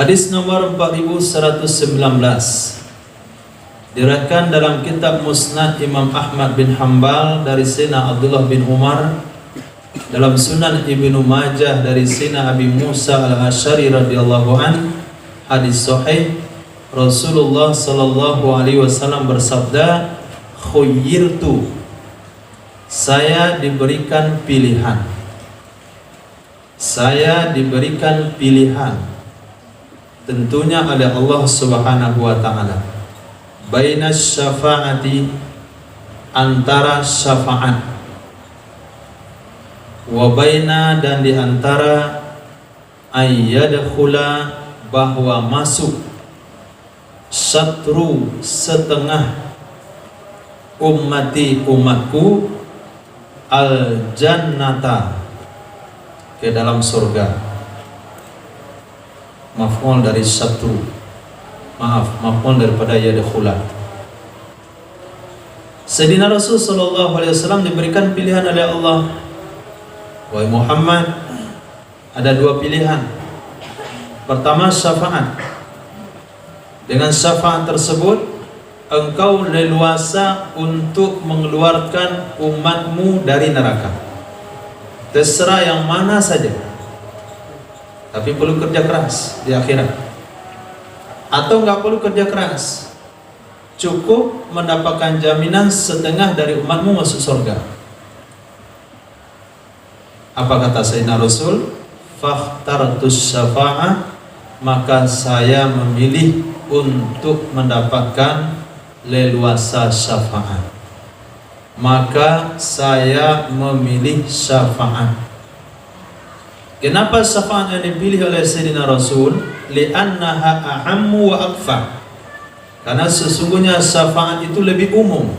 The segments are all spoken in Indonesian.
Hadis nomor 4119 diriwayatkan dalam kitab Musnad Imam Ahmad bin Hanbal dari Sayyidina Abdullah bin Umar, dalam Sunan Ibnu Majah dari Sayyidina Abi Musa al-Asy'ari radhiyallahu an, hadis sahih. Rasulullah sallallahu alaihi wasallam bersabda, "Khuyyirtu," saya diberikan pilihan. Saya diberikan pilihan, tentunya oleh Allah Subhanahu wa taala, bainas syafa'ati, antara syafaat, wa baina, dan di antara ayyadkhula, bahwa masuk, syatru, setengah, ummati, umatku, al jannata, ke dalam surga. Maf'ul dari syatru, maf'ul daripada yadkhula. Sayyidina Rasul sallallahu alaihi wasallam diberikan pilihan oleh Allah. Wahai Muhammad, ada dua pilihan. Pertama, syafaat. Dengan syafaat tersebut engkau leluasa untuk mengeluarkan umatmu dari neraka. Terserah yang mana saja, tapi perlu kerja keras di akhirat. Atau nggak perlu kerja keras, cukup mendapatkan jaminan setengah dari umatmu masuk surga. Apa kata Sayyidina Rasul? Fakhtartus syafa'ah, maka saya memilih untuk mendapatkan leluasa syafaat. Maka saya memilih syafaat. Kenapa syafaat yang dipilih oleh Sayyidina Rasul? Li'annaha ahammu wa akfa. Karena sesungguhnya syafaat itu lebih umum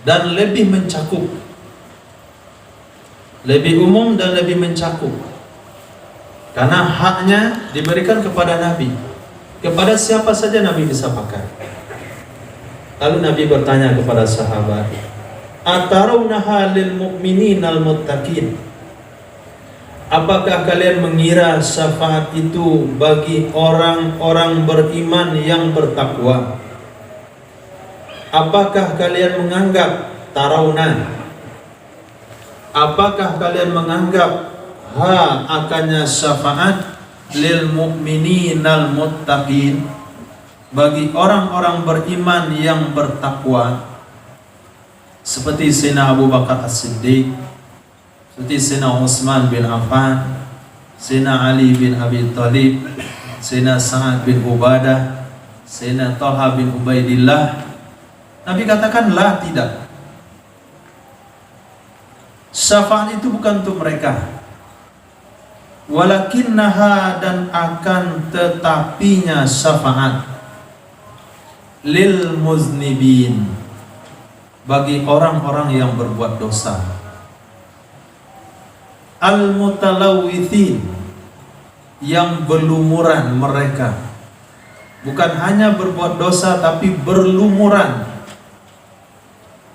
dan lebih mencakup. Lebih umum dan lebih mencakup. Karena haknya diberikan kepada Nabi. Kepada siapa saja Nabi bisa pakai. Lalu Nabi bertanya kepada sahabat, "Atarawnaha lil mu'mininal muttaqin?" Apakah kalian mengira syafaat itu bagi orang-orang beriman yang bertakwa? Apakah kalian menganggap tarawna? Apakah kalian menganggap akannya syafaat lil mu'mininal muttaqin, bagi orang-orang beriman yang bertakwa, seperti Sayyidina Abu Bakar As-Siddiq, seperti Sayyidina Utsman bin Affan, Sayyidina Ali bin Abi Thalib, Sayyidina Sa'ad bin Ubadah, Sayyidina Talha bin Ubaidillah? Nabi katakan, la, tidak. Syafaat itu bukan untuk mereka. Walakinnaha, dan akan tetapinya syafaat, lil muznibin, bagi orang-orang yang berbuat dosa, al mutalawwithin, yang berlumuran mereka, bukan hanya berbuat dosa tapi berlumuran,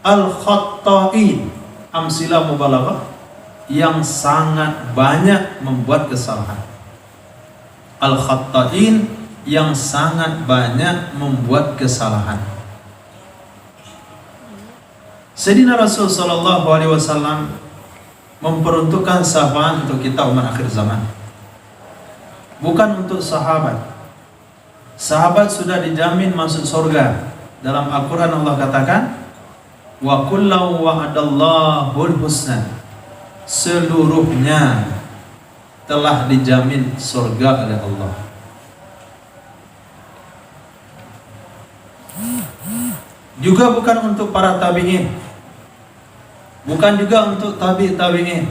al khatta'in, amsilah mubalaghah, yang sangat banyak membuat kesalahan. Al khatta'in, yang sangat banyak membuat kesalahan. Sayyidina Rasul sallallahu alaihi wasallam memperuntukkan syafaat untuk kita umat akhir zaman, bukan untuk sahabat. Sahabat sudah dijamin masuk surga. Dalam Al-Quran Allah katakan, wa kullu wa'adallahul husna, seluruhnya telah dijamin surga oleh Allah. Juga bukan untuk para tabi'in, bukan juga untuk tabi'in,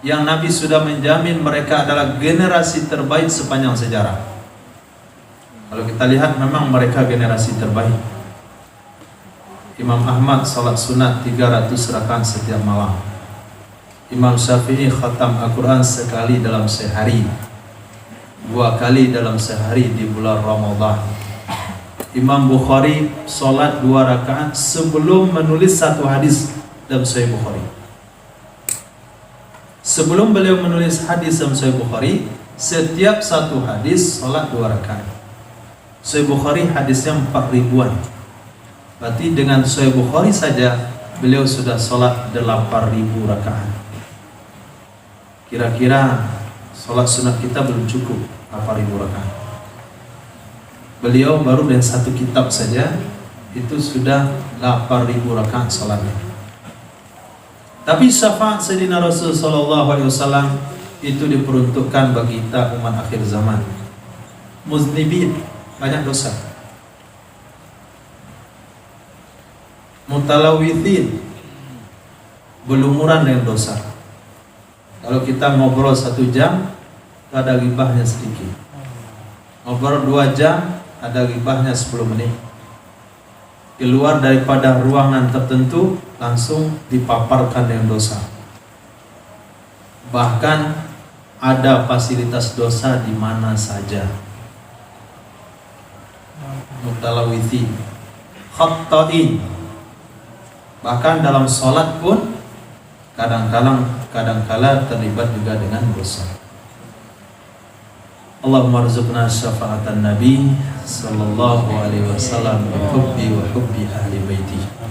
yang Nabi sudah menjamin mereka adalah generasi terbaik sepanjang sejarah. Kalau kita lihat, memang mereka generasi terbaik. Imam Ahmad salat sunat 300 rakaat setiap malam. Imam Syafi'i khatam Al-Quran sekali dalam sehari, 2 kali dalam sehari di bulan Ramadan. Imam Bukhari sholat 2 rakaat sebelum menulis 1 hadis dalam Sahih Bukhari. Sebelum beliau menulis hadis dalam Sahih Bukhari, setiap satu hadis salat 2 rakaat. Sahih Bukhari hadisnya 4.000-an. Berarti dengan Sahih Bukhari saja beliau sudah salat 8.000 rakaat. Kira-kira salat sunat kita belum cukup 8.000 rakaat. Beliau baru dengan satu kitab saja itu sudah 8.000 rakaat salatnya. Tapi syafaat Sayyidina Rasul sallallahu alaihi wasallam itu diperuntukkan bagi kita umat akhir zaman. Muznibin, banyak dosa. Mutalawithin, berlumuran dengan dosa. Kalau kita ngobrol 1 jam, ada ghibahnya sedikit. Ngobrol 2 jam, ada ghibahnya 10 menit. Keluar daripada ruangan tertentu, langsung dipaparkan dengan dosa. Bahkan ada fasilitas dosa di mana saja. Mutalawithin, khatta'in. Bahkan dalam sholat pun kadang-kala terlibat juga dengan dosa. Allahumma rzuqna syafa'atan Nabi sallallahu alaihi wasallam wa hubbi ahli baiti.